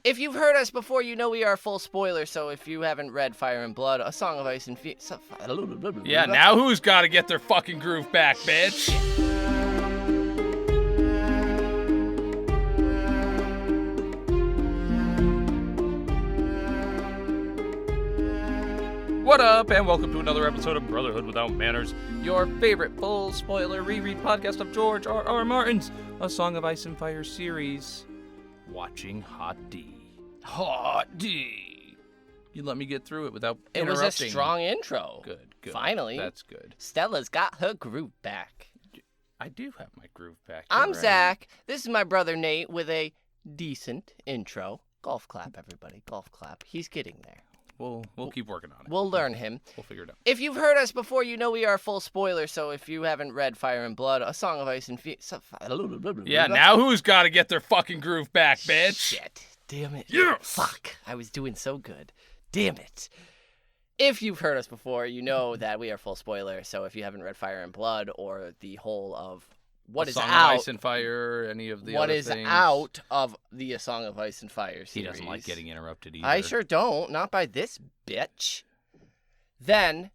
If you've heard us before, you know we are full spoiler, so if you haven't read Fire and Blood, A Song of Ice and Fire... Yeah, now who's got to get their fucking groove back, bitch? What up, and welcome to another episode of Brotherhood Without Manners, your favorite full spoiler reread podcast of George R.R. Martin's A Song of Ice and Fire series. Watching Hot D. Hot D. You let me get through it without interrupting. It was a strong intro. Good. Finally. That's good. Stella's got her groove back. I do have my groove back. I'm right. Zach. This is my brother Nate with a decent intro. Golf clap, everybody. Golf clap. He's getting there. We'll keep working on it. We'll learn him. We'll figure it out. If you've heard us before, you know we are full spoiler, so if you haven't read Fire and Blood, A Song of Ice and Fire... Yeah, now who's got to get their fucking groove back, bitch? Shit. Damn it. Yes! Fuck. I was doing so good. Damn it. If you've heard us before, you know that we are full spoiler, so if you haven't read Fire and Blood or the whole of what is Song out... of Ice and Fire, any of the what other is things. out of the A Song of Ice and Fire series. He doesn't like getting interrupted either. I sure don't. Not by this bitch. Then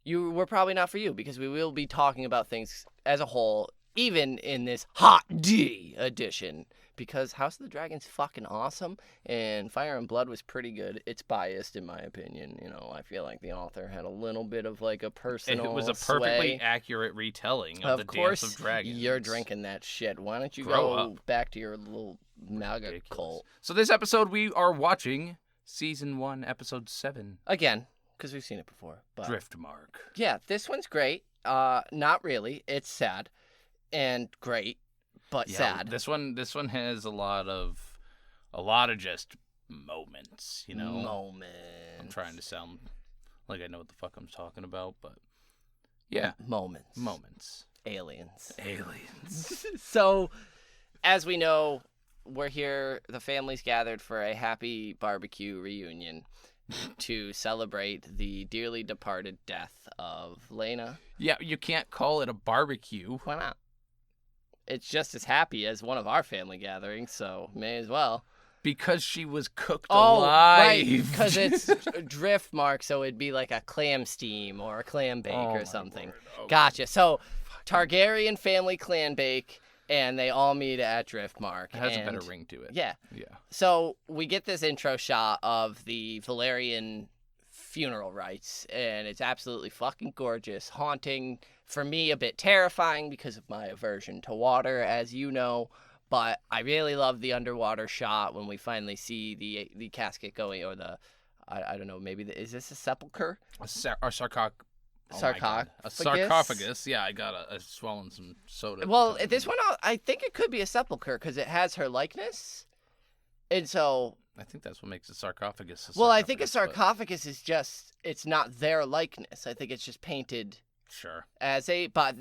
we're probably not for you, because we will be talking about things as a whole, even in this Hot D edition, because House of the Dragon's fucking awesome, and Fire and Blood was pretty good. It's biased, in my opinion. You know, I feel like the author had a little bit of like a personal It was a perfectly sway. accurate retelling of the Dance of Dragons. You're drinking that shit. Why don't you Grow go up. back to your little MAGA Ridiculous. cult? So this episode, we are watching Season 1, Episode 7. Again, because we've seen it before. But Driftmark. yeah, this one's great. Not really. It's sad and great, but sad. This one has a lot of just moments, you know. Moments. I'm trying to sound like I know what the fuck I'm talking about, but yeah, moments. Aliens. Aliens. So, as we know, we're here. The family's gathered for a happy barbecue reunion to celebrate the dearly departed death of Laena. Yeah, you can't call it a barbecue. Why not? It's just as happy as one of our family gatherings, so may as well. Because she was cooked Oh, alive. right, because it's Driftmark, so it'd be like a clam steam or a clam bake or something. Okay. Gotcha. So, Targaryen family clan bake, and they all meet at Driftmark. It has a better ring to it. Yeah. Yeah. So, we get this intro shot of the Velaryon funeral rites, and it's absolutely fucking gorgeous, haunting, for me a bit terrifying because of my aversion to water, as you know, but I really love the underwater shot when we finally see the casket going, or the, I don't know, maybe, is this a sepulcher? A sarcophagus. Sarcophagus? A sarcophagus. Yeah, I swallowed some soda. Well, this one, I think it could be a sepulcher because it has her likeness, and so... I think that's what makes a sarcophagus. Well, I think a sarcophagus is just, it's not their likeness. I think it's just painted Sure. as a, but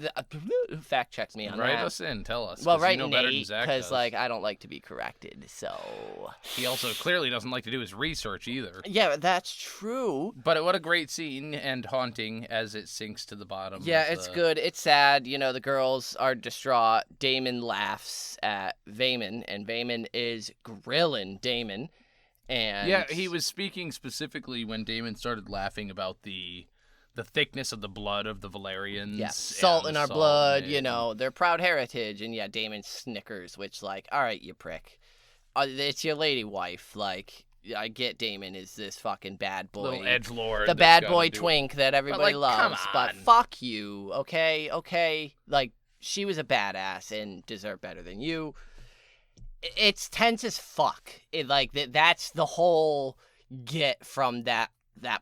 fact checks me on Write that. us in, tell us. Well, 'cause right, you know better than Nate, Zach because does. like I don't like to be corrected. So He also clearly doesn't like to do his research either. yeah, that's true. But what a great scene and haunting as it sinks to the bottom. Yeah, of it's the... good. It's sad. You know, the girls are distraught. Daemon laughs at Vaemond, and Vaemond is grilling Daemon. And Yeah, he was speaking specifically when Daemon started laughing about the thickness of the blood of the Velaryons. Yeah, salt and in our salt blood, in you it. know, their proud heritage. And yeah, Daemon snickers, which, like, all right, you prick. It's your lady wife. Like, I get Daemon is this fucking bad boy. Little edgelord. The bad boy twink that everybody like, come loves. But on. fuck you, okay? Okay? Like, she was a badass and deserved better than you. It's tense as fuck. That's the whole get from that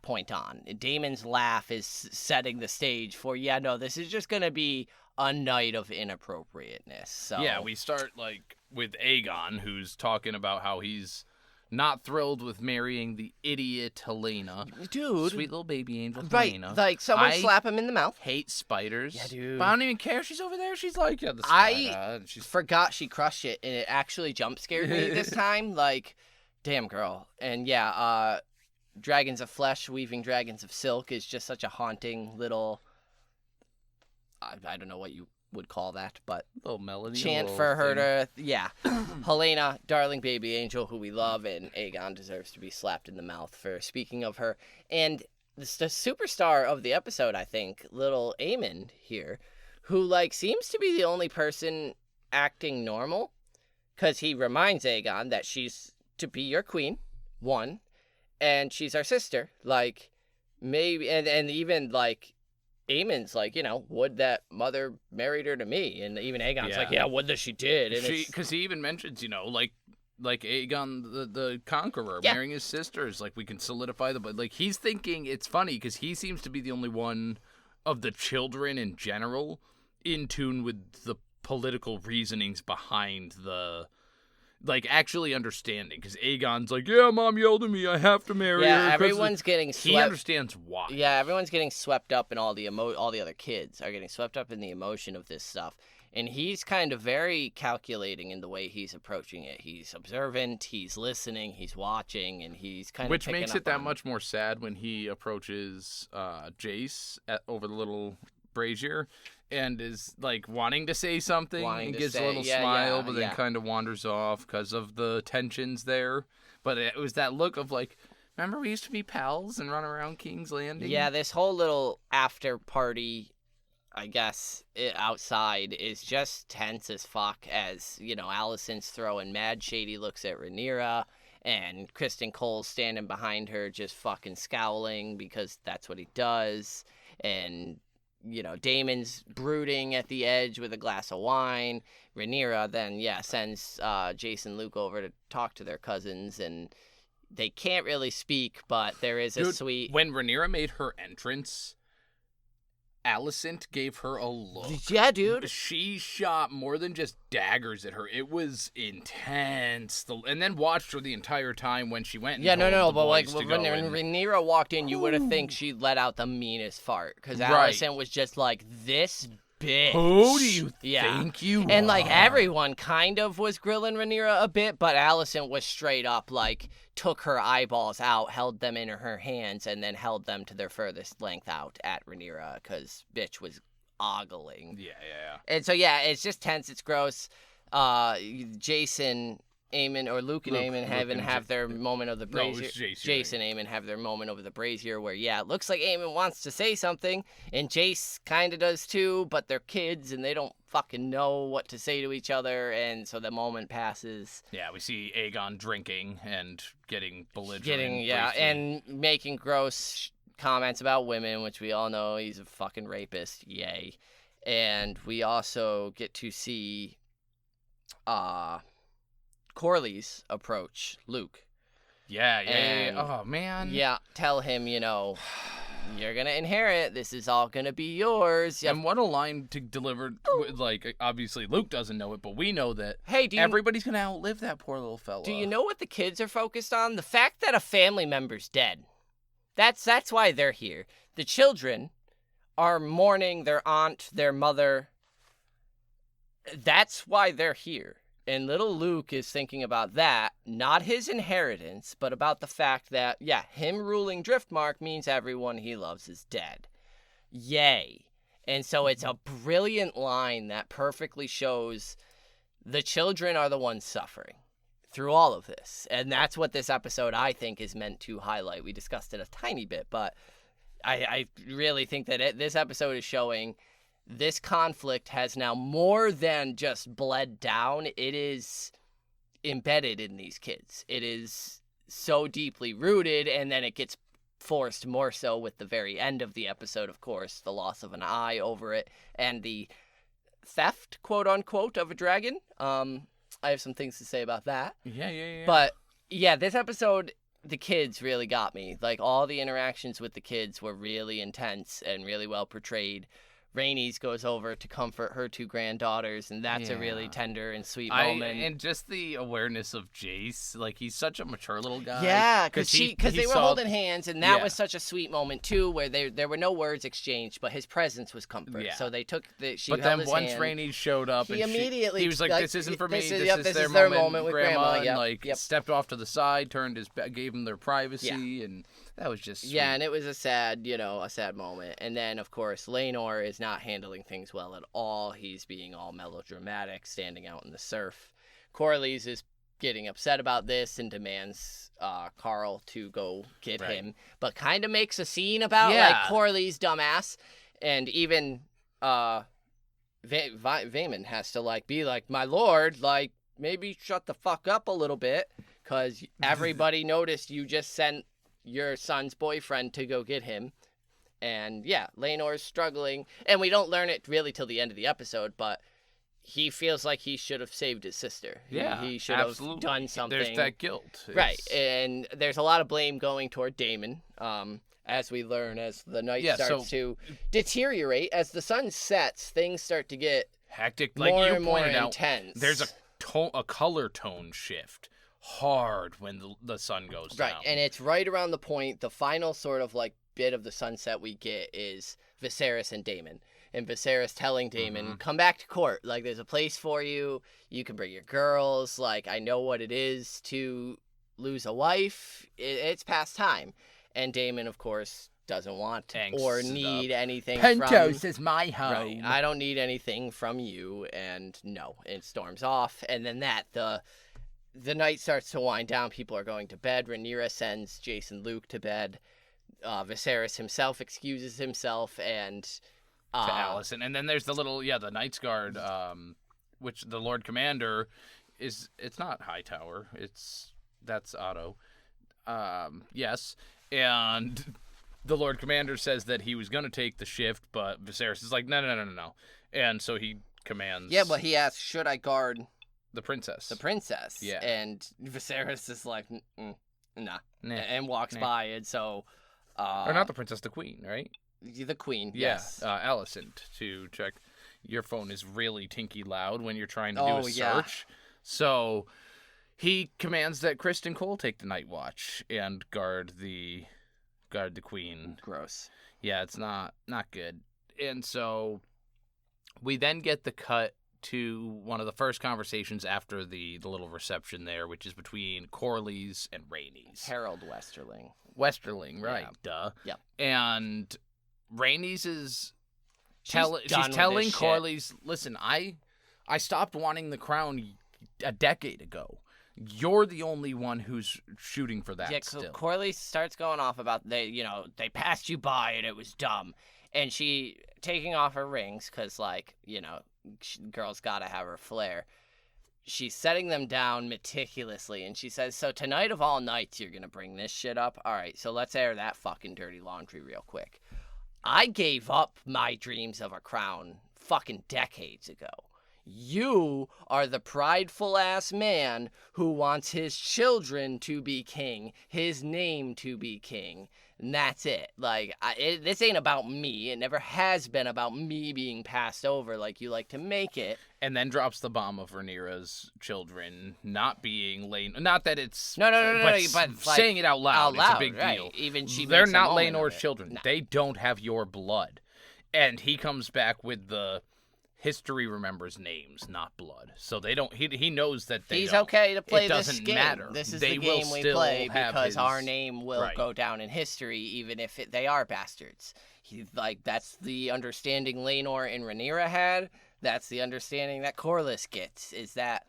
point on. Daemon's laugh is setting the stage for, yeah, no, this is just going to be a night of inappropriateness. So Yeah, we start like with Aegon, who's talking about how he's not thrilled with marrying the idiot Helena. Dude. Sweet little baby angel Right, Helena. like someone I slap him in the mouth. hate spiders. Yeah, dude. But I don't even care. She's over there. She's like, yeah, the I spider. She's forgot she crushed it, and it actually jump scared me this time. Like, damn girl. And yeah, dragons of flesh weaving dragons of silk is just such a haunting little, I don't know what you would call that, but little melody. chant for her to, Helena, darling baby angel who we love, and Aegon deserves to be slapped in the mouth for speaking of her. And the superstar of the episode, I think, little Aemond here, who, like, seems to be the only person acting normal, because he reminds Aegon that she's to be your queen, one, and she's our sister, like, maybe, and even, like, Aemond's like, would that mother married her to me? And even Aegon's like, would that she did? And because he even mentions, like Aegon the Conqueror marrying his sisters, like we can solidify the, but like he's thinking it's funny because he seems to be the only one of the children in general in tune with the political reasonings behind the. Like, actually understanding, because Aegon's like, yeah, Mom yelled at me, I have to marry her. Yeah, everyone's getting swept. He understands why. Yeah, everyone's getting swept up in all the other kids are getting swept up in the emotion of this stuff. And he's kind of very calculating in the way he's approaching it. He's observant, he's listening, he's watching, and he's kind of Which makes it that much more sad when he approaches Jace over the little brazier. And is, like, wanting to say something and gives a little smile, but then kind of wanders off because of the tensions there. But it was that look of, like, remember we used to be pals and run around King's Landing? Yeah, this whole little after party, I guess, outside is just tense as fuck as, Alicent's throwing mad shady looks at Rhaenyra, and Kristen Cole's standing behind her just fucking scowling because that's what he does, and Daemon's brooding at the edge with a glass of wine. Rhaenyra then, sends Jace and Luke over to talk to their cousins, and they can't really speak, but there is a sweet... When Rhaenyra made her entrance, Alicent gave her a look. Yeah, dude. She shot more than just daggers at her. It was intense. And then watched her the entire time when she went. And but like when Rhaenyra walked in, you would have think she let out the meanest fart, because Alicent was just like, this bitch. Who do you think you are? And like everyone kind of was grilling Rhaenyra a bit, but Alicent was straight up like took her eyeballs out, held them in her hands, and then held them to their furthest length out at Rhaenyra because bitch was ogling. Yeah. And so it's just tense. It's gross. Jason, Aemond, or Luke and Aemond have their moment of the brazier. No, it was Jace and Aemond have their moment over the brazier where, it looks like Aemond wants to say something, and Jace kind of does too, but they're kids and they don't fucking know what to say to each other, and so the moment passes. Yeah, we see Aegon drinking and getting belligerent. And making gross comments about women, which we all know he's a fucking rapist. Yay. And we also get to see Corlys approach Luke. Yeah. Oh, man. Yeah, tell him, you're going to inherit. This is all going to be yours. And what a line to deliver. Like, obviously, Luke doesn't know it, but we know that everybody's going to outlive that poor little fella. Do you know what the kids are focused on? The fact that a family member's dead. That's why they're here. The children are mourning their aunt, their mother. That's why they're here. And little Luke is thinking about that, not his inheritance, but about the fact that, him ruling Driftmark means everyone he loves is dead. Yay. And so it's a brilliant line that perfectly shows the children are the ones suffering through all of this. And that's what this episode, I think, is meant to highlight. We discussed it a tiny bit, but I really think that this episode is showing this conflict has now more than just bled down. It is embedded in these kids. It is so deeply rooted, and then it gets forced more so with the very end of the episode, of course, the loss of an eye over it, and the theft, quote-unquote, of a dragon. I have some things to say about that. Yeah. But, this episode, the kids really got me. Like, all the interactions with the kids were really intense and really well portrayed. Rhaenys goes over to comfort her two granddaughters, and that's a really tender and sweet moment. And just the awareness of Jace, like, he's such a mature little guy. Yeah, because they were holding hands, and that was such a sweet moment too, where there were no words exchanged, but his presence was comfort. Yeah. So they took she But held then his once hand, Rhaenys showed up, he immediately he was like, "This isn't for me. This is their moment with Grandma." And stepped off to the side, turned his back, gave them their privacy, and that was just sweet. Yeah, and it was a sad moment. And then of course Laenor is now not handling things well at all. He's being all melodramatic, standing out in the surf. Corlys is getting upset about this and demands Carl to go get him, but kind of makes a scene about like Corlys dumbass, and even Vaemond has to like be like, my lord, like maybe shut the fuck up a little bit, because everybody noticed you just sent your son's boyfriend to go get him. And yeah, Laenor's struggling, and we don't learn it really till the end of the episode, but he feels like he should have saved his sister. He should have done something. There's that guilt. Right, and there's a lot of blame going toward Daemon, as we learn as the night starts to deteriorate. As the sun sets, things start to get hectic, more like you and more pointed out. intense. There's a color tone shift hard when the sun goes down. Right, and it's right around the point, the final sort of like bit of the sunset we get is Viserys and Daemon. And Viserys telling Daemon, come back to court. Like, there's a place for you. You can bring your girls. Like, I know what it is to lose a wife. It's past time. And Daemon, of course, doesn't want or need anything from... Pentos is my home. Right. I don't need anything from you. And no, it storms off. And then the night starts to wind down. People are going to bed. Rhaenyra sends Jason Luke to bed. Viserys himself excuses himself and... to Alicent. And then there's the little, the Knights Guard, which the Lord Commander it's not Hightower. That's Otto. Yes. And the Lord Commander says that he was going to take the shift, but Viserys is like, no. And so he commands. Yeah, but he asks, should I guard the princess? The princess. Yeah. And Viserys is like, nah. And walks by. And so. Or not the princess, the queen, right? The queen, yeah. Yes. Alicent, to check. Your phone is really tinky loud when you're trying to do a search. So he commands that Kristen Cole take the night watch and guard the queen. Gross. Yeah, it's not good. And so we then get the cut to one of the first conversations after the little reception there, which is between Corlys and Rhaenys. Harold Westerling. Westerling, right? Yeah. Duh. Yep. And Rhaenys is she's telling Corlys, listen, I stopped wanting the crown a decade ago. You're the only one who's shooting for that still. Corlys starts going off about they passed you by and it was dumb. And she taking off her rings because, girl's got to have her flair. She's setting them down meticulously, and she says, so tonight of all nights, you're going to bring this shit up? All right, so let's air that fucking dirty laundry real quick. I gave up my dreams of a crown fucking decades ago. You are the prideful-ass man who wants his children to be king, his name to be king, and that's it. This ain't about me. It never has been about me being passed over like you like to make it. And then drops the bomb of Rhaenyra's children not being Laenor. Not that it's... No, but saying it out loud, it's a big deal. Even They're not Laenor's children. No. They don't have your blood. And he comes back with the... History remembers names, not blood. So they don't. He knows that he's okay to play this game. It doesn't matter. This is the game we play because our name will go down in history, even if they are bastards. That's the understanding Laenor and Rhaenyra had. That's the understanding that Corlys gets. Is that,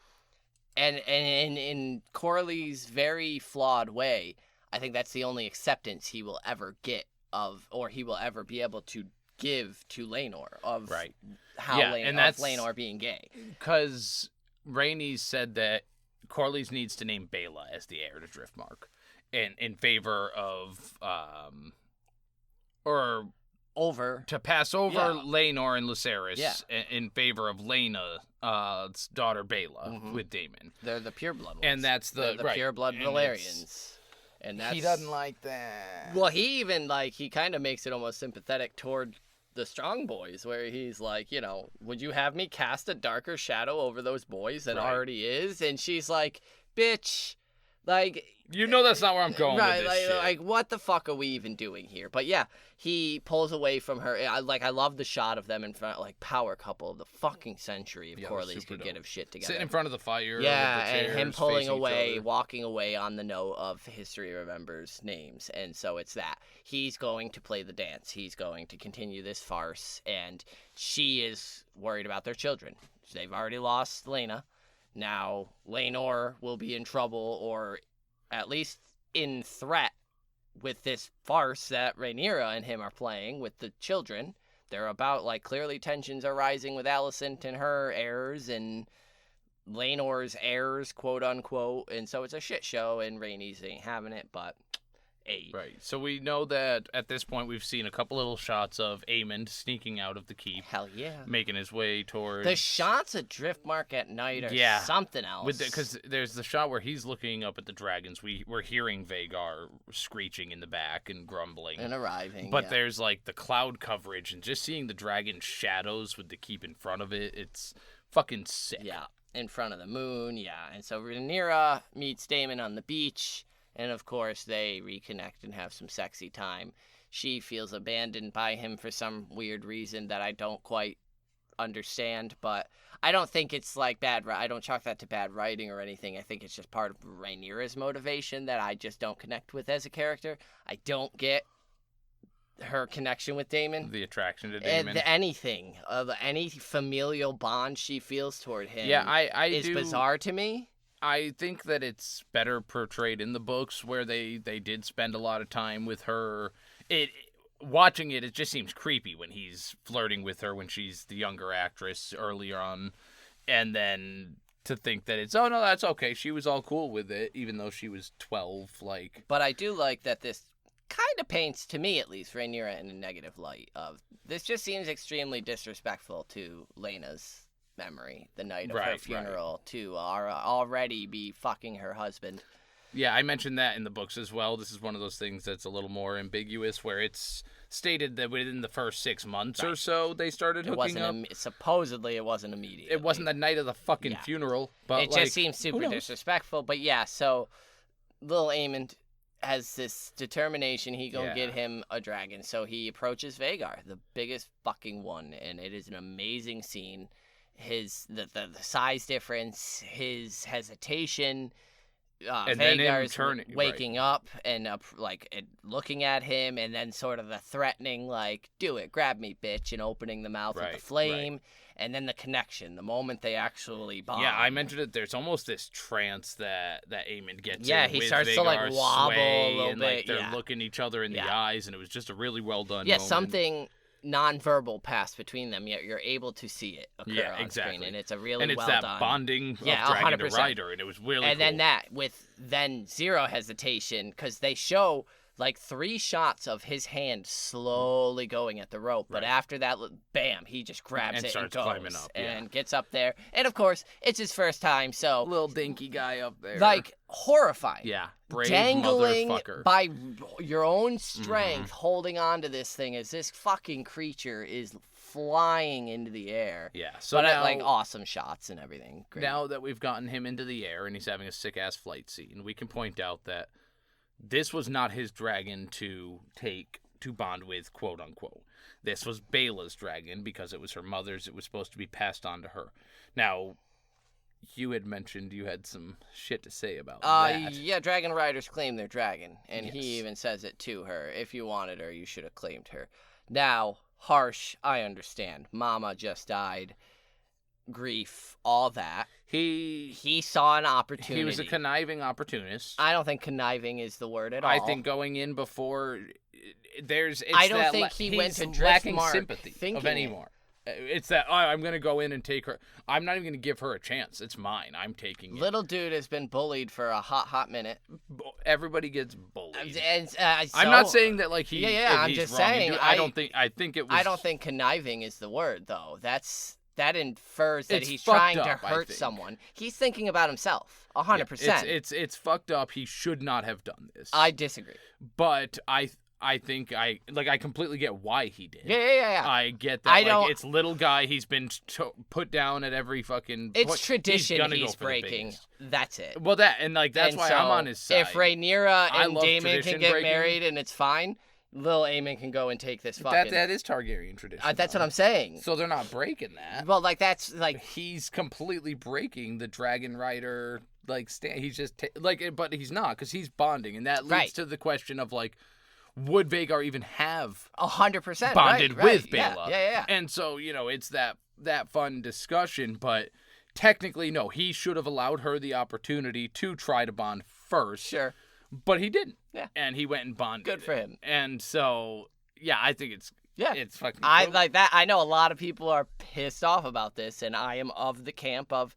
and in Corlys' very flawed way, I think that's the only acceptance he will ever get or he will ever be able to give to Laenor of Laenor being gay. Because Rhaenys said that Corlys needs to name Baela as the heir to Driftmark in favor of to pass over Laenor and Lucerys in favor of Laena's daughter Baela with Daemon. They're the pureblood ones. And that's the pureblood Velaryons. And he doesn't like that. Well, he even he kind of makes it almost sympathetic toward the strong boys, where he's like, would you have me cast a darker shadow over those boys than already is? And she's like, bitch, Like, You know that's not where I'm going right, with this shit. like, what the fuck are we even doing here? But yeah, he pulls away from her. I love the shot of them in front, like, power couple of the fucking century if Corlys could get his shit together. Sitting in front of the fire. Yeah, with the chairs, and him pulling facing each away, other. walking away on the note of history remembers names. And so it's that. He's going to play the dance. He's going to continue this farce. And she is worried about their children. They've already lost Laena. Now, Laenor will be in trouble, or at least in threat, with this farce that Rhaenyra and him are playing with the children. They're about, like, clearly tensions are rising with Alicent and her heirs and Laenor's heirs, quote unquote. And so it's a shit show, and Rhaenys ain't having it, but hey. Right. So we know that at this point we've seen a couple little shots of Aemond sneaking out of the keep. Hell yeah. Making his way towards... The shots of Driftmark at night are something else. Because there's the shot where he's looking up at the dragons. We're hearing Vhagar screeching in the back and grumbling. And arriving, But there's, like, the cloud coverage and just seeing the dragon shadows with the keep in front of it. It's fucking sick. Yeah. In front of the moon, yeah. And so Rhaenyra meets Daemon on the beach. And, of course, they reconnect and have some sexy time. She feels abandoned by him for some weird reason that I don't quite understand. But I don't think it's, like, I don't chalk that to bad writing or anything. I think it's just part of Rhaenyra's motivation that I just don't connect with as a character. I don't get her connection with Daemon. The attraction to Daemon. Anything. Any familial bond she feels toward him is bizarre to me. I think that it's better portrayed in the books where they did spend a lot of time with her. Watching it just seems creepy when he's flirting with her when she's the younger actress earlier on. And then to think that it's, oh, no, that's okay. She was all cool with it, even though she was 12. But I do like that this kind of paints, to me at least, Rhaenyra in a negative light. This just seems extremely disrespectful to Laena's memory the night of her funeral to already be fucking her husband. Yeah, I mentioned that in the books as well. This is one of those things that's a little more ambiguous where it's stated that within the first 6 months or so they started hooking up. Supposedly it wasn't immediate. It wasn't the night of the fucking funeral. But it just seems super disrespectful. But yeah, so little Aemond has this determination he gonna get him a dragon. So he approaches Vhagar, the biggest fucking one, and it is an amazing scene. The size difference, his hesitation, and Vhagar's waking up and looking at him, and then sort of the threatening, like, do it, grab me, bitch, and opening the mouth with the flame, and then the connection, the moment they actually bond. Yeah, I mentioned it. There's almost this trance that Aemond gets in. Yeah, he starts to, like, wobble a little and, bit. Like, they're looking each other in the eyes, and it was just a really well done moment. Something non-verbal passed between them, yet you're able to see it occur on screen, and it's a really well done. And it's that bonding of dragon 100%. to rider, and it was really cool. And then that with zero hesitation, because they show like 3 shots of his hand slowly going at the rope, but after that, bam, he just grabs it and goes climbing up, and gets up there. And of course, it's his first time, so little dinky guy up there, like horrifying. Yeah, brave dangling motherfucker. By your own strength, holding on to this thing as this fucking creature is flying into the air. Yeah, so but now, like awesome shots and everything. Great. Now that we've gotten him into the air and he's having a sick ass flight scene, we can point out that this was not his dragon to bond with, quote unquote. This was Baela's dragon because it was her mother's. It was supposed to be passed on to her. Now, you had mentioned you had some shit to say about that. Yeah, dragon riders claim their dragon, and he even says it to her. If you wanted her, you should have claimed her. Now, harsh, I understand. Mama just died. Grief, all that. He saw an opportunity. He was a conniving opportunist. I don't think conniving is the word at all. I think going in before I don't think he went to Driftmark sympathy of anymore. It's that, I'm going to go in and take her. I'm not even going to give her a chance. It's mine. I'm taking it. Little dude has been bullied for a hot minute. Everybody gets bullied. And, I'm not saying that like he. I'm just saying. I don't think it was. I don't think conniving is the word though. That infers that he's trying to hurt someone. He's thinking about himself, 100%. It's fucked up. He should not have done this. I disagree. But I think I completely get why he did. Yeah. I get that. I don't- It's little guy. He's been put down at every fucking. It's point. tradition He's he's breaking. That's it. Well, that's why I'm on his side. If Rhaenyra I and love Daemon can tradition get breaking. married and it's fine, little Aemond can go and take this fucking. That is Targaryen tradition. That's what I'm saying. So they're not breaking that. Well, like that's like He's completely breaking the Dragon Rider he's just but he's not because he's bonding, and that leads Right. to the question of like, would Vhagar even have 100% bonded right. with Yeah, Baela? yeah. And so it's that fun discussion, but technically no, he should have allowed her the opportunity to try to bond first. Sure. But he didn't. Yeah. And he went and bonded. Good for him. And so I think it's fucking I cool. like that. I know a lot of people are pissed off about this, and I am of the camp of,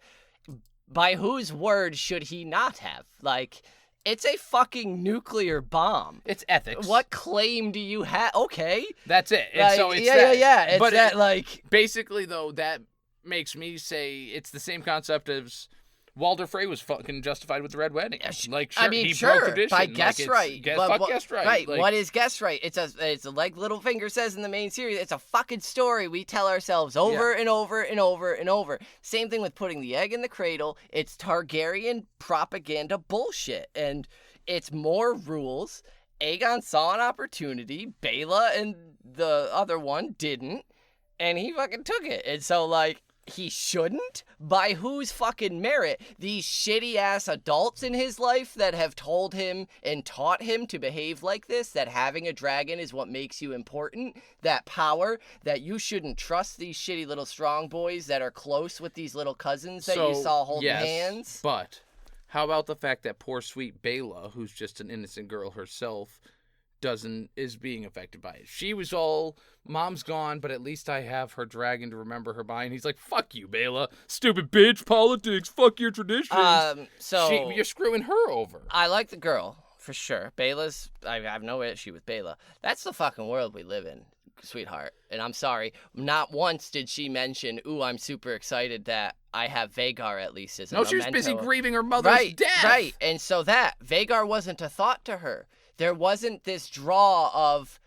by whose word should he not have? Like, it's a fucking nuclear bomb. It's ethics. What claim do you have? Okay. That's it. And Like, so it's yeah. It's but that, like... basically, though, that makes me say it's the same concept as Walder Frey was fucking justified with the Red Wedding. Like, sure, I mean, he sure, broke tradition. by guest right. Fuck guest right. Right, Like, what is guest right? It's like Littlefinger says in the main series, it's a fucking story we tell ourselves over and over and over and over. Same thing with putting the egg in the cradle. It's Targaryen propaganda bullshit. And it's more rules. Aegon saw an opportunity. Baela and the other one didn't. And he fucking took it. And so, like, he shouldn't? By whose fucking merit? These shitty-ass adults in his life that have told him and taught him to behave like this, that having a dragon is what makes you important, that power, that you shouldn't trust these shitty little strong boys that are close with these little cousins that you saw holding hands. But how about the fact that poor sweet Baela, who's just an innocent girl herself, is being affected by it? She was all, mom's gone, but at least I have her dragon to remember her by. And he's like, fuck you, Baela. Stupid bitch, politics, fuck your traditions. You're screwing her over. I like the girl, for sure. I have no issue with Baela. That's the fucking world we live in, sweetheart. And I'm sorry, not once did she mention, ooh, I'm super excited that I have Vhagar at least as a memento. No, she was busy grieving her mother's death. Right, and so Vhagar wasn't a thought to her. There wasn't this draw of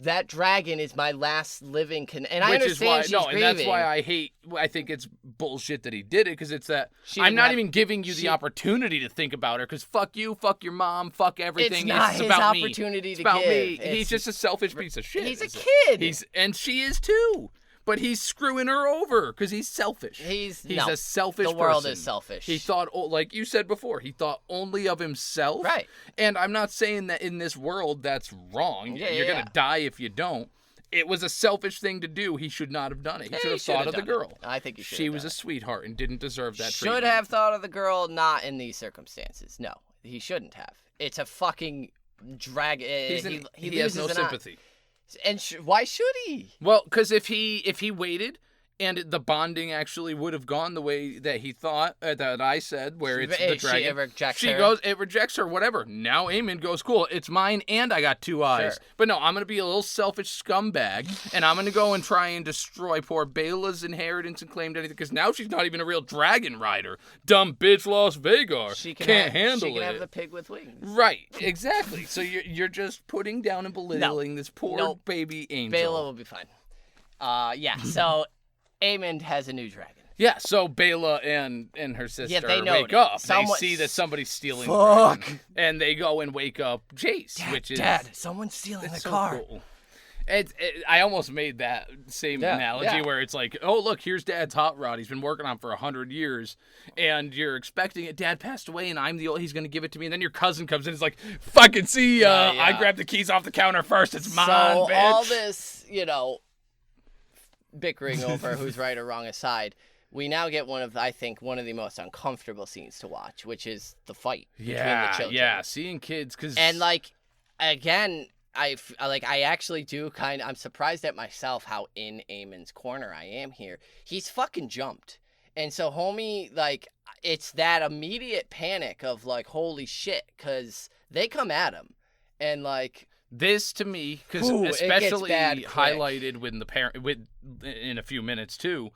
that dragon is my last living and I understand she's grieving. And that's why I think it's bullshit that he did it, because it's that I'm not even giving you the opportunity to think about her, because fuck you, fuck your mom, fuck everything. It's not his about opportunity it's to about give. me. He's just a selfish piece of shit. He's a kid. And she is too. But he's screwing her over because he's selfish. He's a selfish person. The world is selfish. He thought, like you said before, he thought only of himself. Right. And I'm not saying that in this world that's wrong. You're going to die if you don't. It was a selfish thing to do. He should not have done it. He should have thought of the girl. I think he should. She was a sweetheart and didn't deserve that treatment. Should have thought of the girl, not in these circumstances. No, he shouldn't have. It's a fucking dragon. He has no sympathy. And why should he? Well, because if he waited and the bonding actually would have gone the way that he thought, that I said, where it's the dragon. It rejects her, whatever. Now Aemond goes, cool, it's mine and I got two eyes. Sure. But no, I'm going to be a little selfish scumbag, and I'm going to go and try and destroy poor Baela's inheritance and claim anything, because now she's not even a real dragon rider. Dumb bitch lost Vhagar. Can't handle it. She can have the pig with wings. Right, exactly. So you're just putting down and belittling this poor baby angel. Baela will be fine. So Aemond has a new dragon. Yeah, so Baela and her sister wake up. They see that somebody's stealing the dragon, and they go and wake up Jace, Dad, someone's stealing the car. Cool. I almost made that same analogy where it's like, oh, look, here's Dad's hot rod. He's been working on for 100 years, and you're expecting it. Dad passed away, and he's going to give it to me. And then your cousin comes in and is like, fucking see ya. I grabbed the keys off the counter first. It's mine, bitch. So all this, bickering over who's right or wrong aside, we now get one of the most uncomfortable scenes to watch, which is the fight between the children. Yeah, seeing kids, and again, I actually do I'm surprised at myself how in Aemon's corner I am here. He's fucking jumped, and so homie, it's that immediate panic of holy shit, because they come at him, and this to me, because especially highlighted when the parent in a few minutes too,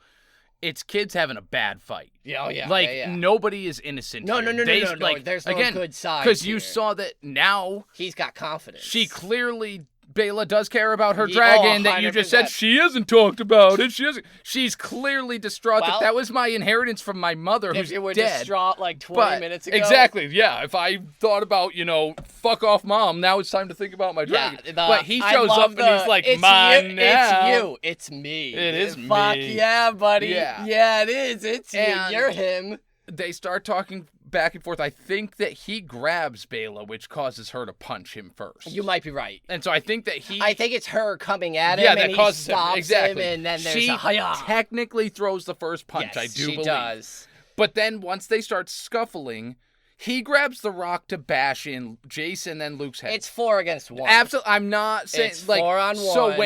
it's kids having a bad fight. Yeah, oh, yeah. Like, yeah. nobody is innocent No, here. no. Like, There's no again, good side. because you saw that now he's got confidence. she clearly, Bela does care about her He- dragon oh, that you just said 100%. she hasn't talked about it. She's clearly distraught Well, that was my inheritance from my mother if who's you were dead. distraught like 20 minutes ago. Exactly, yeah. If I thought about, fuck off mom, now it's time to think about my dragon. But he I shows love up and he's like, it's mine you, now. It's you. It's me. It is Fuck me. yeah, buddy. Yeah. Yeah, it is. It's And- you. You're him. They start talking back and forth. I think that he grabs Bela, which causes her to punch him first. You might be right. And so I think that I think it's her coming at him, yeah, and that he causes stops him. Exactly. him, and then there's she a hi-ya. technically throws the first punch, Yes, I do she believe. does. But then once they start scuffling, he grabs the rock to bash in Jace and then Luke's head. It's 4 against 1. Absolutely. I'm not saying It's like 4 on 1. So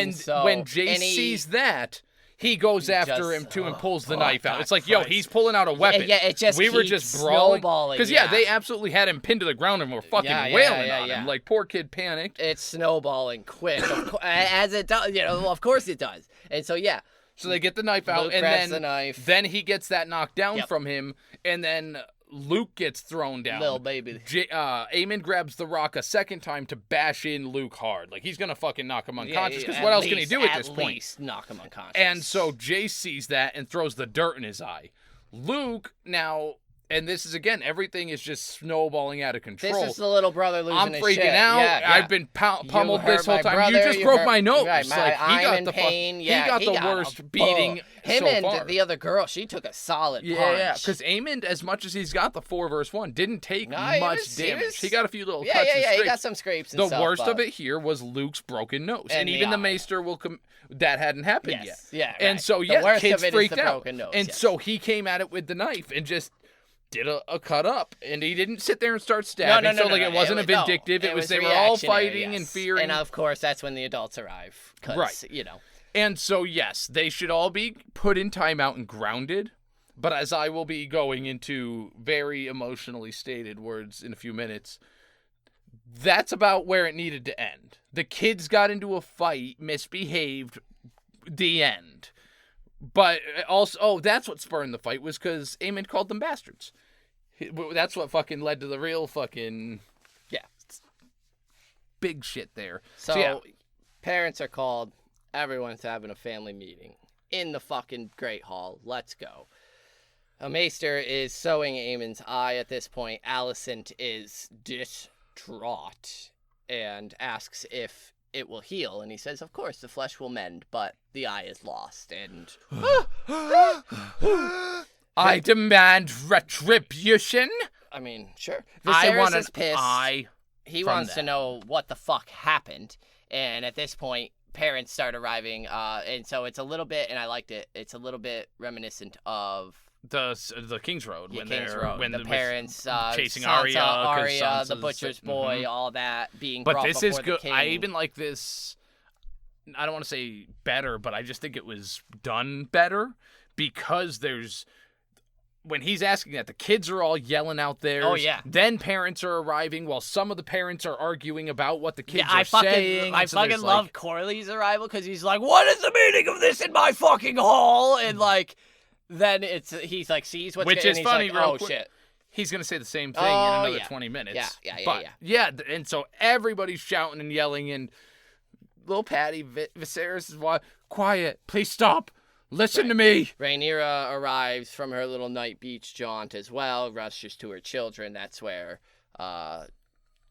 when and Jace he- sees that, he goes after just- him too and pulls the oh, knife out. God It's like, Christ. he's pulling out a weapon. Yeah, it just we were keeps just brawling snowballing, because yeah. they absolutely had him pinned to the ground and were fucking Yeah, wailing yeah, on yeah. him. Like poor kid panicked. It's snowballing quick, as it does. Of course it does. And so yeah. So they get the knife out, Luke and grabs then the knife. then he gets that knocked down Yep. from him, and then Luke gets thrown down. Little baby. Aemond grabs the rock a second time to bash in Luke hard. Like, he's going to fucking knock him unconscious, because what else can he do at this point? Least knock him unconscious. And so Jace sees that and throws the dirt in his eye. Luke now, and this is again, everything is just snowballing out of control. This is the little brother losing I'm his freaking shit. out. Yeah. I've been pummeled You this hurt whole my time. brother, you just broke hurt- my nose. Right, like I'm he got in the pain. he Yeah, got he the got worst a beating him so and far. the other girl, she took a solid Yeah, punch. because Aemond, as much as he's got the 4 versus 1, didn't take No, he much was- damage. He got a few little yeah, cuts yeah, and yeah. He scrapes. got some scrapes and The stuff. worst of but- it here was Luke's broken nose, And and the even the eye. Maester will come. That hadn't happened Yes, yet. yeah, And right. so The yeah, worst kids of it is freaked the out, broken nose, and yes. so he came at it with the knife and just did a cut up, and he didn't sit there and start stabbing. No, so like it it wasn't a vindictive. It was they were all reactionary, fighting and yes. fearing. And of course, that's when the adults arrive. 'Cause, Right. And so yes, they should all be put in timeout and grounded. But as I will be going into very emotionally stated words in a few minutes, that's about where it needed to end. The kids got into a fight, misbehaved, the end. But also, that's what spurred the fight, was because Aemond called them bastards. That's what fucking led to the real fucking big shit there. So, yeah. parents are called. Everyone's having a family meeting in the fucking Great Hall. Let's go. A Maester is sewing Aemon's eye at this point. Alicent is distraught and asks if it will heal. And he says, of course, the flesh will mend, but the eye is lost. And I demand retribution. I mean, sure. I Viserys want an is pissed. eye. He from wants to that. know what the fuck happened. And at this point, parents start arriving. And so it's a little bit, and I liked it, it's a little bit reminiscent of The King's Road when King's they're Road. when the parents chasing Sansa, Arya, 'cause the Sansa's butcher's the- boy, all that being But brought this is before good. the king. I even like this. I don't want to say better, but I just think it was done better because there's. When he's asking that, the kids are all yelling out there. Oh, yeah. Then parents are arriving while some of the parents are arguing about what the kids Yeah, are saying. I and so fucking there's, love like, Corley's arrival because he's like, "What is the meaning of this in my fucking hall?" And like, then he's like, sees what's Which going is and funny, he's like, real "Oh quick. shit." He's gonna say the same thing Oh, in another yeah. 20 minutes. Yeah, but and so everybody's shouting and yelling, and little Patty Viserys is quiet. Please stop. Listen to me. Rhaenyra arrives from her little night beach jaunt as well, rushes to her children. That's where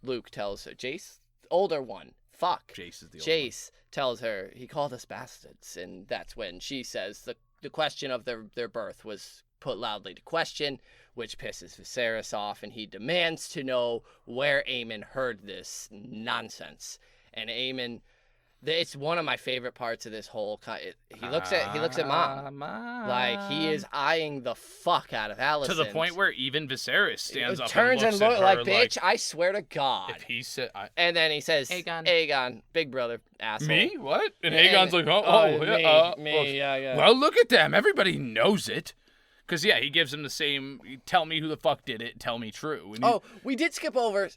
Luke tells her, Jace, older one, fuck. Jace is the old Jace tells her, he called us bastards. And that's when she says the question of their birth was put loudly to question, which pisses Viserys off, and he demands to know where Aemond heard this nonsense. And Aemond... It's one of my favorite parts of this whole. He looks at mom, like he is eyeing the fuck out of Alicent to the point where even Viserys stands up turns and and looks looks at her like, "Bitch, I swear to God." If he said, And then he says, Aegon. big brother, asshole. "Me? What?" And And- Aegon's like, me, yeah. Well, look at them. Everybody knows it. Because, yeah, he gives him the same, tell me who the fuck did it, tell me true. And We did skip over.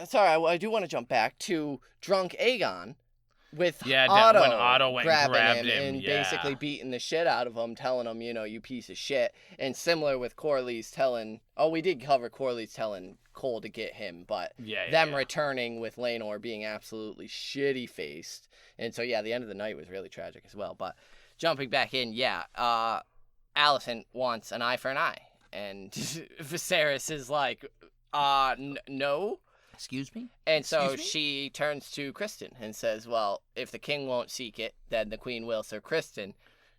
Sorry, I do want to jump back to drunk Aegon. with when Otto Otto went and grabbing grabbed him, and yeah. basically beating the shit out of him, telling him, you piece of shit. And similar with Corlys telling, we did cover Corlys telling Cole to get him, but them returning with Laenor being absolutely shitty-faced. And so, the end of the night was really tragic as well. But jumping back in, Alicent wants an eye for an eye. And Viserys is like, no. Excuse me? And so she turns to Criston and says, well, if the king won't seek it, then the queen will. So Criston,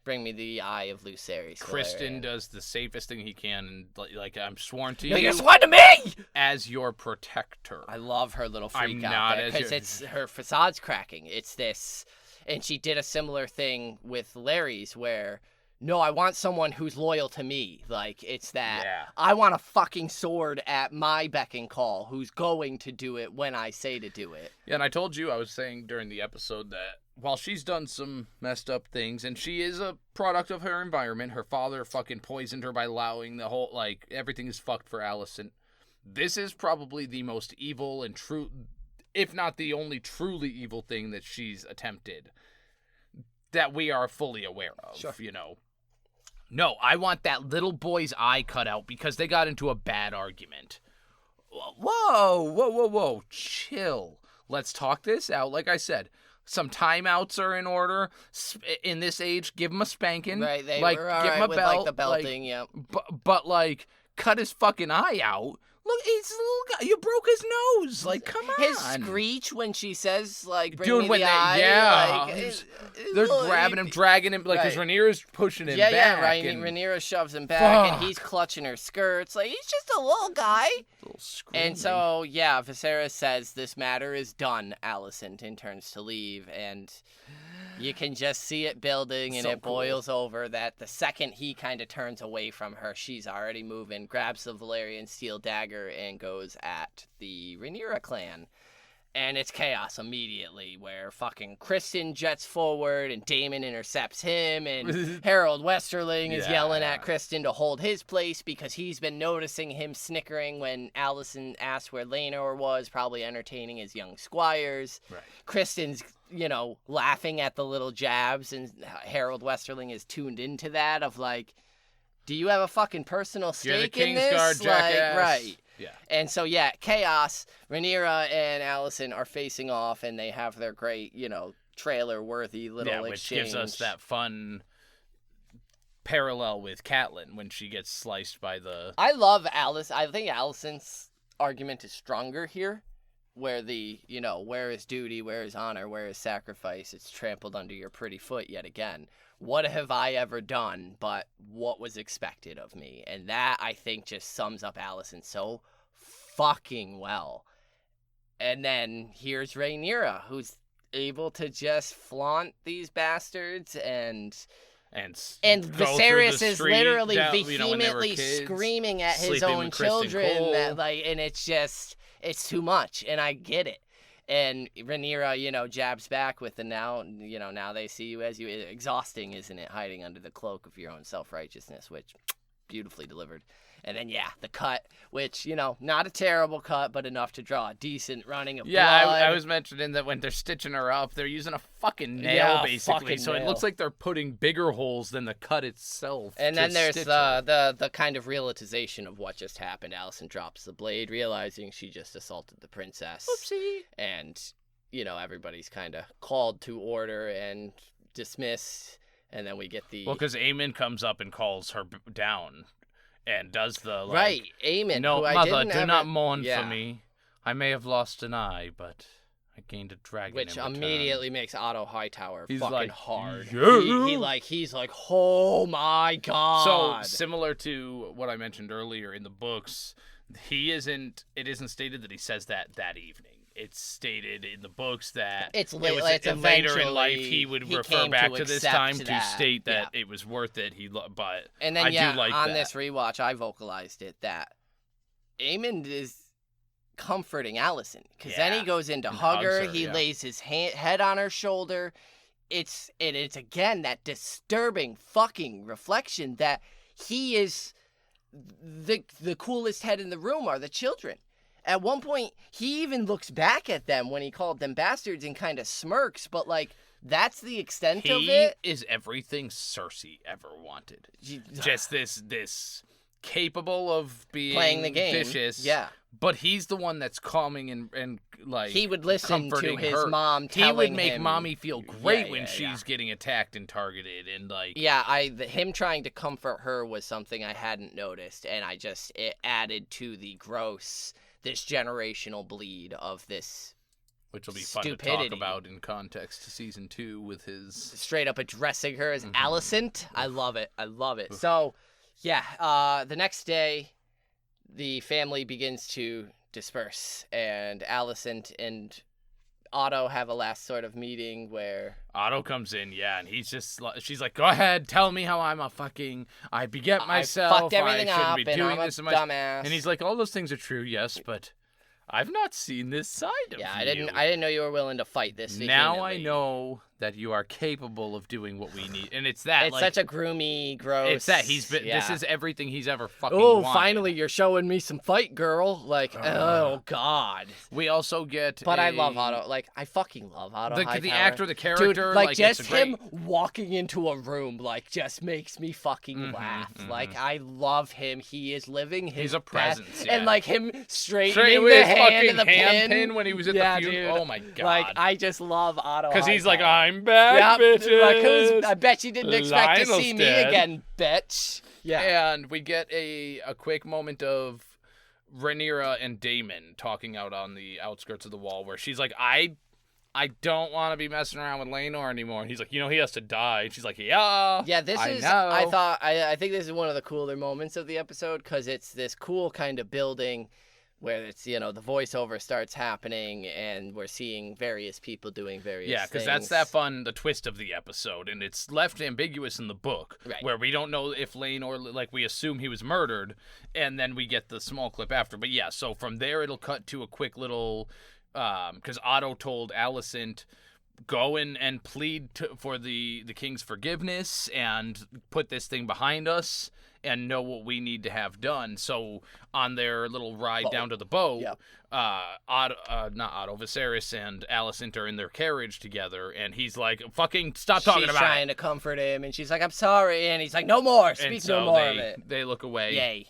bring me the eye of Lucerys. Criston does the safest thing he can, and like I'm sworn to you. you. You're sworn to me! As your protector. I love her little freak I'm out not there because it's her facade's cracking. It's this, and she did a similar thing with Larry's where, no, I want someone who's loyal to me. Like, it's that I want a fucking sword at my beck and call who's going to do it when I say to do it. Yeah, and I told you, I was saying during the episode that while she's done some messed up things, and she is a product of her environment, her father fucking poisoned her by allowing the whole, like, everything is fucked for Alicent. This is probably the most evil and true, if not the only truly evil thing that she's attempted that we are fully aware of, No, I want that little boy's eye cut out because they got into a bad argument. Whoa. Chill. Let's talk this out. Like I said, some timeouts are in order. In this age, give him a spanking. Right, they like, were all give right him a with, belt. like, the belting, yeah. But, like, cut his fucking eye out. Look, he's a little guy. You broke his nose. Like, come on. His screech when she says, like, bring Dude, me when the they, eye. Like, they're grabbing him, dragging him, like, because Rhaenyra's pushing him back. Yeah, right. And Rhaenyra shoves him back, and he's clutching her skirts. Like, he's just a little guy. And so, Viserys says, this matter is done, Alicent, and turns to leave. And you can just see it building, and it boils over that the second he kind of turns away from her, she's already moving, grabs the Valyrian steel dagger, and goes at the Rhaenyra clan. And it's chaos immediately, where fucking Criston jets forward, and Daemon intercepts him, and Harold Westerling is yelling at Criston to hold his place, because he's been noticing him snickering when Alicent asked where Laenor was, probably entertaining his young squires. Right. Criston's, laughing at the little jabs, and Harold Westerling is tuned into that, of like, do you have a fucking personal stake in this? Kingsguard, jackass. Right. Yeah. And so, chaos. Rhaenyra and Alicent are facing off, and they have their great, trailer-worthy little which exchange. gives us that fun parallel with Catelyn when she gets sliced by the... I love Alice. I think Alicent's argument is stronger here, where the, where is duty, where is honor, where is sacrifice? It's trampled under your pretty foot yet again. What have I ever done but what was expected of me? And that, I think, just sums up Alicent so fucking well. And then here's Rhaenyra, who's able to just flaunt these bastards, and Viserys is literally vehemently screaming at his own children that, like, and it's too much, and I get it. And Rhaenyra, jabs back with the now they see you as you. Exhausting, isn't it? Hiding under the cloak of your own self-righteousness, which beautifully delivered. And then, the cut, which, not a terrible cut, but enough to draw a decent running of blood. I was mentioning that when they're stitching her up, they're using a fucking nail, basically. So nail. It looks like they're putting bigger holes than the cut itself. And then there's the kind of realization of what just happened. Alicent drops the blade, realizing she just assaulted the princess. Whoopsie. And, everybody's kind of called to order and dismissed. And then we get the... Well, because Aemond comes up and calls her down. And does the, like... Right, Aemond, No, who mother, I didn't do ever... not mourn for me. I may have lost an eye, but I gained a dragon Which in return. immediately makes Otto Hightower fucking like, hard. Yeah. He's like, oh my god. So, similar to what I mentioned earlier in the books, it isn't stated that he says that evening. It's stated in the books that it's later in life he would refer back to this time to state that it was worth it. But and then I do like on that. This rewatch I vocalized it that Aemond is comforting Alicent, because then he goes in to hug her. He lays his head on her shoulder. It's again that disturbing fucking reflection that he is the coolest head in the room are the children. at one point, he even looks back at them when he called them bastards and kind of smirks, but, like, that's the extent of it. He is everything Cersei ever wanted. Just this capable of being playing the game. vicious. Yeah. But he's the one that's calming and like he would listen to comforting his her. mom telling He would make him, mommy feel great Yeah, when yeah, she's getting attacked and targeted and like. Yeah, him trying to comfort her was something I hadn't noticed, and it added to the gross, this generational bleed of this. Which will be fun stupidity. to talk about in context to season 2 with his Straight up addressing her as Alicent. I love it. So, yeah, the next day, the family begins to disperse, and Alicent and Otto have a last sort of meeting where Otto comes in, and she's like, go ahead, tell me how I beget myself, I fucked everything I shouldn't up, be and doing I'm this a so much. dumbass. And he's like, all those things are true, yes, but I've not seen this side of you. Yeah, I didn't know you were willing to fight this. Now I know that you are capable of doing what we need, and it's that. It's such a groomy, gross. It's that this yeah. is everything he's ever fucking Oh, wanted. finally you're showing me some fight, girl. Like, oh god. We also get. But I love Otto. Like, I fucking love Otto. The actor, the character, dude, like just it's great. him walking into a room, like, just makes me fucking laugh. Like, I love him. He is living his. He's a presence, best. yeah. And like him Straight straightening with the his hand fucking and the hand pin when he was at yeah, the funeral. Dude. Oh my god! Like, I just love Otto. Because he's like, Hightower. I'm back, Yep. bitches. Like, I bet you didn't expect to Lionel's see me dead. again, bitch. Yeah. And we get a quick moment of Rhaenyra and Daemon talking out on the outskirts of the wall, where she's like, I don't want to be messing around with Laenor anymore. And he's like, he has to die. And she's like, yeah. Yeah, this is. know. I think this is one of the cooler moments of the episode because it's this cool kind of building where it's the voiceover starts happening and we're seeing various people doing various things. Yeah, because that's the twist of the episode, and it's left ambiguous in the book, Right. where we don't know if Laenor, like, we assume he was murdered, and then we get the small clip after. But yeah, so from there it'll cut to a quick little, because Otto told Alicent, go and plead for the king's forgiveness and put this thing behind us and know what we need to have done. So on their little ride down to the boat, Yep. Viserys and Alicent are in their carriage together, and he's like, fucking stop talking She's about trying to comfort him, and she's like, I'm sorry. And he's like, no more. it. Speak And so no more of it. they look away. Yay.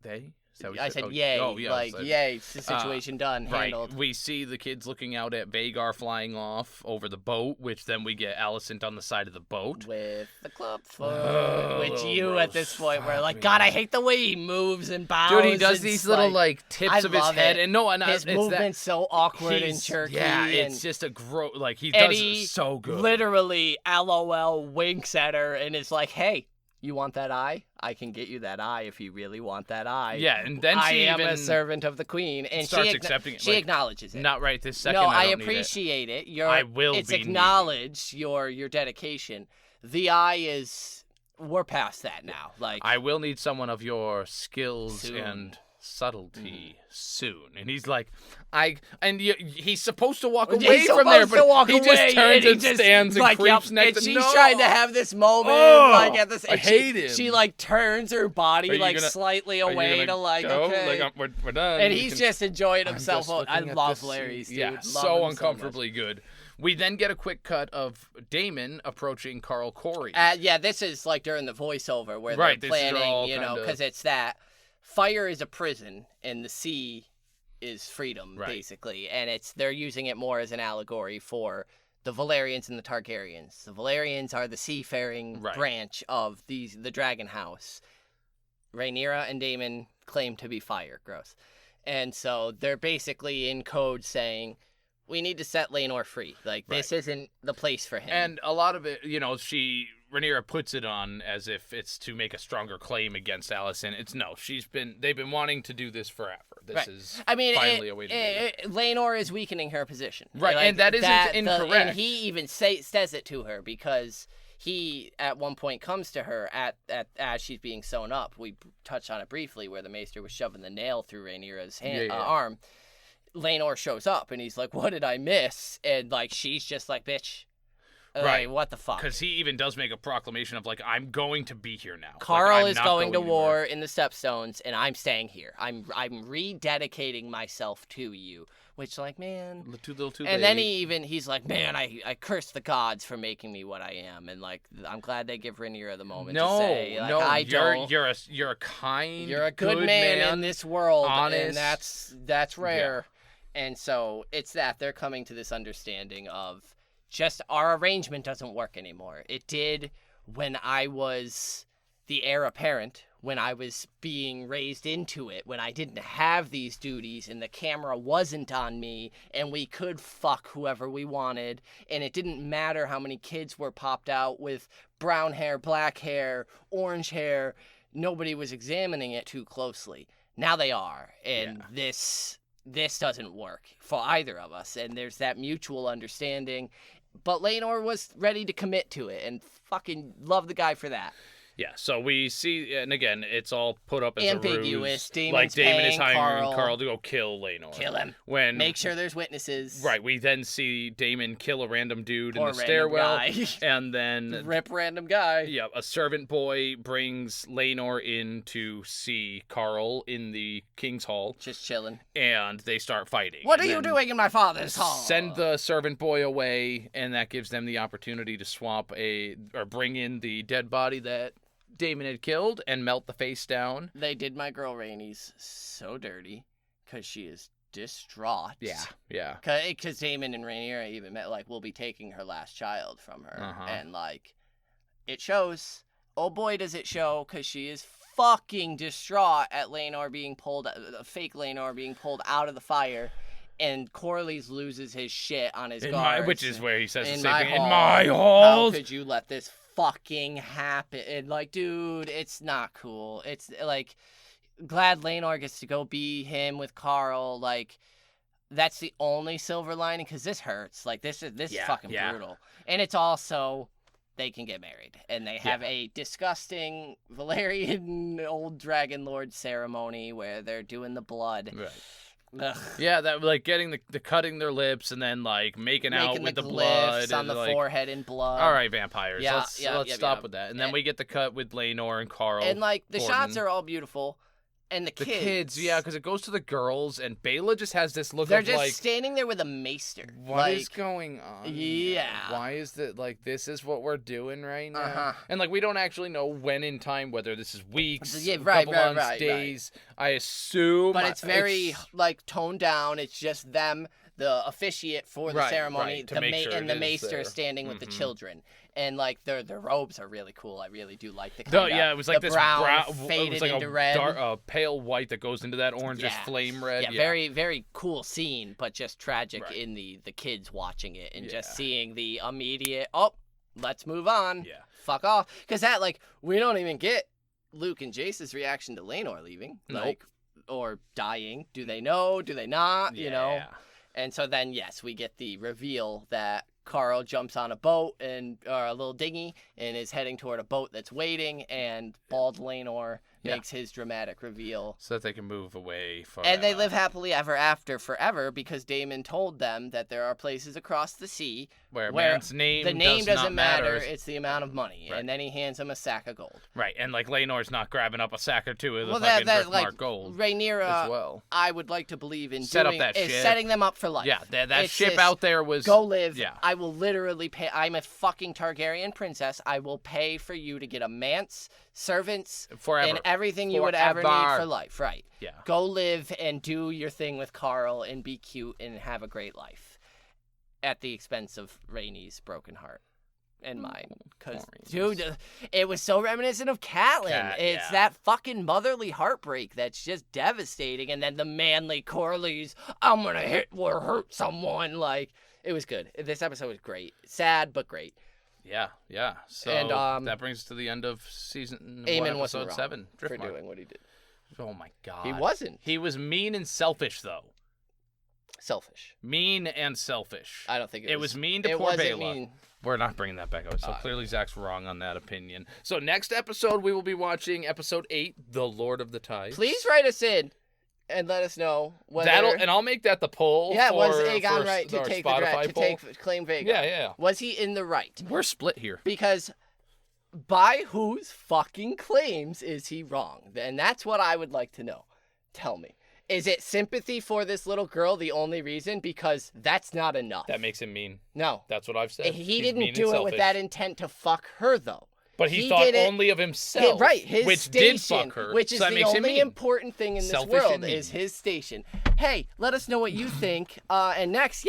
They? Is that what you I said, Oh, yay. oh, yeah, like, yay. It's the situation done. Right. Handled. We see the kids looking out at Vhagar flying off over the boat, which then we get Alicent on the side of the boat. With the club foot. Oh, which little you, at this gross. point, were like, Fuck God, me. I hate the way he moves and bows. Dude, he does and these it's little, like, tips I of his love head. it. And no, His movement's so awkward and he's- jerky. Yeah, and it's just a like, he Eddie does it so good. literally, LOL, winks at her and is like, hey, you want that eye? I can get you that eye if you really want that eye. Yeah, and then I she am even a servant of the queen. And starts she accepting it. She like, acknowledges it. Not right this second. No, I I don't need it. appreciate it. I will It's be needing. acknowledged your dedication. The eye is. We're past that now. Like I will need someone of your skills Soon. and subtlety soon. And he's like, he's supposed to walk away He's from there, supposed to walk but he away, just turns he and just, stands and like, creeps yep, next and to she's no. trying to have this moment, Oh, like at this. I and hate him. She like turns her body Are you like gonna- slightly Are you away gonna to like go? okay. Like, we're done. And We he's can- just enjoying I'm himself. just I looking at love this Larry's, scene. dude. Yeah, Love so him uncomfortably good. We then get a quick cut of Daemon approaching Carl Corey. Yeah, this is like during the voiceover where Right, they're this is planning, all you know, kinda- because it's that fire is a prison and the sea is freedom, Right. basically, and they're using it more as an allegory for the Velaryons and the Targaryens. The Velaryons are the seafaring Right. branch of the Dragon House. Rhaenyra and Daemon claim to be fire. Gross. And so they're basically in code saying, we need to set Laenor free. Like, this isn't the place for him. And a lot of it, Rhaenyra puts it on as if it's to make a stronger claim against Alicent. It's no, they've been wanting to do this forever. This is finally a way to do it. Laenor is weakening her position. Right, and that isn't incorrect. And he even says it to her because he, at one point, comes to her as she's being sewn up. We touched on it briefly where the maester was shoving the nail through Rhaenyra's arm. Laenor shows up, and he's like, what did I miss? And, like, she's just like, bitch. Right. What the fuck? Because he even does make a proclamation of, like, I'm going to be here now. Carl I'm is not going to anywhere. war in the Stepstones, and I'm staying here. I'm rededicating myself to you. Which, like, man... Too little, too late. And then he's like, man, I curse the gods for making me what I am. And, like, I'm glad they give Rhaenyra the moment to say, like, I don't... You're a kind, You're a good man in this world, honest. And that's rare. Yeah. And so it's that they're coming to this understanding of just our arrangement doesn't work anymore. It did when I was the heir apparent, when I was being raised into it, when I didn't have these duties and the camera wasn't on me and we could fuck whoever we wanted and it didn't matter how many kids were popped out with brown hair, black hair, orange hair. Nobody was examining it too closely. Now they are, and this doesn't work for either of us, and there's that mutual understanding. But Laenor was ready to commit to it, and fucking love the guy for that. Yeah, so we see, and again, it's all put up as ambiguous. A ruse. Like, Daemon is hiring Carl to go kill Laenor. Kill him. Make sure there's witnesses. Right, we then see Daemon kill a random dude in the stairwell. Guy. And then... Rip random guy. Yeah, a servant boy brings Laenor in to see Carl in the King's Hall. Just chilling. And they start fighting. What are you doing in my father's hall? Send the servant boy away, and that gives them the opportunity to bring in the dead body that Daemon had killed and melt the face down. They did my girl Rhaenys so dirty because she is distraught. Yeah. Because Daemon and Rhaenyra even met, like, we'll be taking her last child from her. And, like, it shows. Oh, boy, does it show, because she is fucking distraught at Laenor being pulled, fake Laenor being pulled out of the fire. And Corlys loses his shit on his guards. Which is where he says the in same thing. hall, In my halls! How could you let this fucking happen? And, like, dude, it's not cool. It's like, glad Laenor gets to go be him with Carl. Like, that's the only silver lining, because this hurts. Like, this is fucking brutal. And it's also, they can get married, and they have a disgusting Valyrian old dragon lord ceremony where they're doing the blood. Right. Ugh. Yeah, that, like, getting the cutting their lips and then, like, making out with the blood on the like, forehead and blood. All right, vampires. Let's stop with that. And then we get the cut with Laenor and Carl. And, like, the shots are all beautiful. And the kids. Yeah, because it goes to the girls, and Bela just has this look They're of, just like... standing there with a maester. What is going on? Yeah. Why is that, like, this is what we're doing right now? And, like, we don't actually know when in time, whether this is weeks, couple months, days. I assume... But it's very, like, toned down. It's just them, the officiate for the ceremony, the maester standing with the children. And, like, their robes are really cool. I really do like the kind it was like this brown faded it was like into red. Pale white that goes into that orangish flame red. Yeah, very, very cool scene, but just tragic in the kids watching it and just seeing the immediate, let's move on. Yeah. Fuck off. Because that, like, we don't even get Luke and Jace's reaction to Laenor leaving. Like, or dying. Do they know? Do they not? You know? And so then, yes, we get the reveal that Carl jumps on a boat or a little dinghy and is heading toward a boat that's waiting, and bald Laenor makes his dramatic reveal. So that they can move away forever. And they live happily ever after forever, because Daemon told them that there are places across the sea where man's name the name doesn't matter, matter. it's the amount of money. Right. And then he hands him a sack of gold. Right, and like Laenor's not grabbing up a sack or two of the fucking Driftmark gold. Rhaenyra, as well. I would like to believe in setting them up for life. Yeah, that ship out there was... Go live. Yeah. I will literally pay. I'm a fucking Targaryen princess. I will pay for you to get a manse, servants, forever. And everything you would ever need for life. Right. Yeah. Go live and do your thing with Carl and be cute and have a great life, at the expense of Rhaenys' broken heart and mine. Because, dude, it was so reminiscent of Catelyn. It's that fucking motherly heartbreak that's just devastating. And then the manly Corlys, I'm going to hit or hurt someone. Like, it was good. This episode was great. Sad, but great. Yeah. So and, that brings us to the end of season 1, episode 7. For doing what he did. Oh my God. He wasn't. He was mean and selfish, though. Selfish. Mean and selfish. I don't think it was mean to poor Bela. We're not bringing that back up. So clearly Zach's wrong on that opinion. So next episode, we will be watching episode 8, The Lord of the Tides. Please write us in. and let us know whether... And I'll make that the poll. Yeah, for, was Aegon for right to our take Spotify poll. claim Vhagar? Yeah. Was he in the right? We're split here. Because by whose fucking claims is he wrong? And that's what I would like to know. Tell me. Is it sympathy for this little girl the only reason? Because that's not enough. That makes him mean. No. That's what I've said. He He's didn't mean do and it with selfish. that intent to fuck her, though. But he thought only of himself. His which station, did fuck her. which is so that the makes him only mean. important thing in this Selfish world and mean. is his station. Hey, let us know what you think. And next,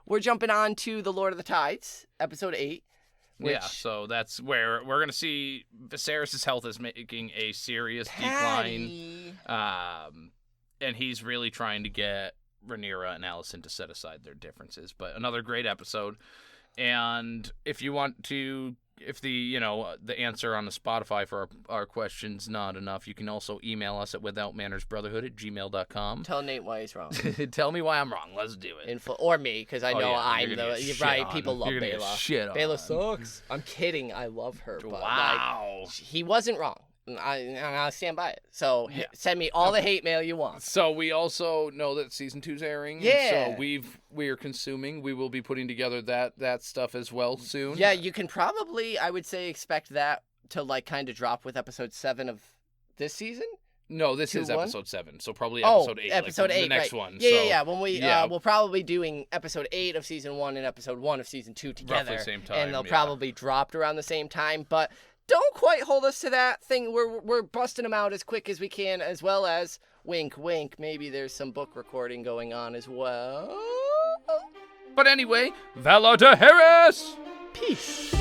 we're jumping on to The Lord of the Tides, episode 8. Yeah, so that's where we're going to see Viserys' health is making a serious decline. And he's really trying to get Rhaenyra and Alicent to set aside their differences. But another great episode. And if you want to, if the answer on the Spotify for our question's not enough, you can also email us at withoutmannersbrotherhood@gmail.com. Tell Nate why he's wrong. Tell me why I'm wrong. Let's do it. Or me, because I know I'm you're the... shit right, on. people love You're gonna get Bela. shit on. Bela sucks. I'm kidding. I love her. But Wow. he wasn't wrong. I stand by it. So send me all the hate mail you want. So we also know that season 2's airing. Yeah. So we are consuming. We will be putting together that stuff as well soon. Yeah, you can probably, I would say, expect that to kind of drop with episode 7 of this season. No, this is 2-1? episode 7. So probably episode 8. Episode 8, the next right. one. Yeah. When we'll probably doing episode 8 of season 1 and episode 1 of season 2 together. Roughly same time. And they'll probably dropped around the same time, but don't quite hold us to that thing. We're busting them out as quick as we can, as well as wink, wink. Maybe there's some book recording going on as well. But anyway, Valar to Harris! Peace.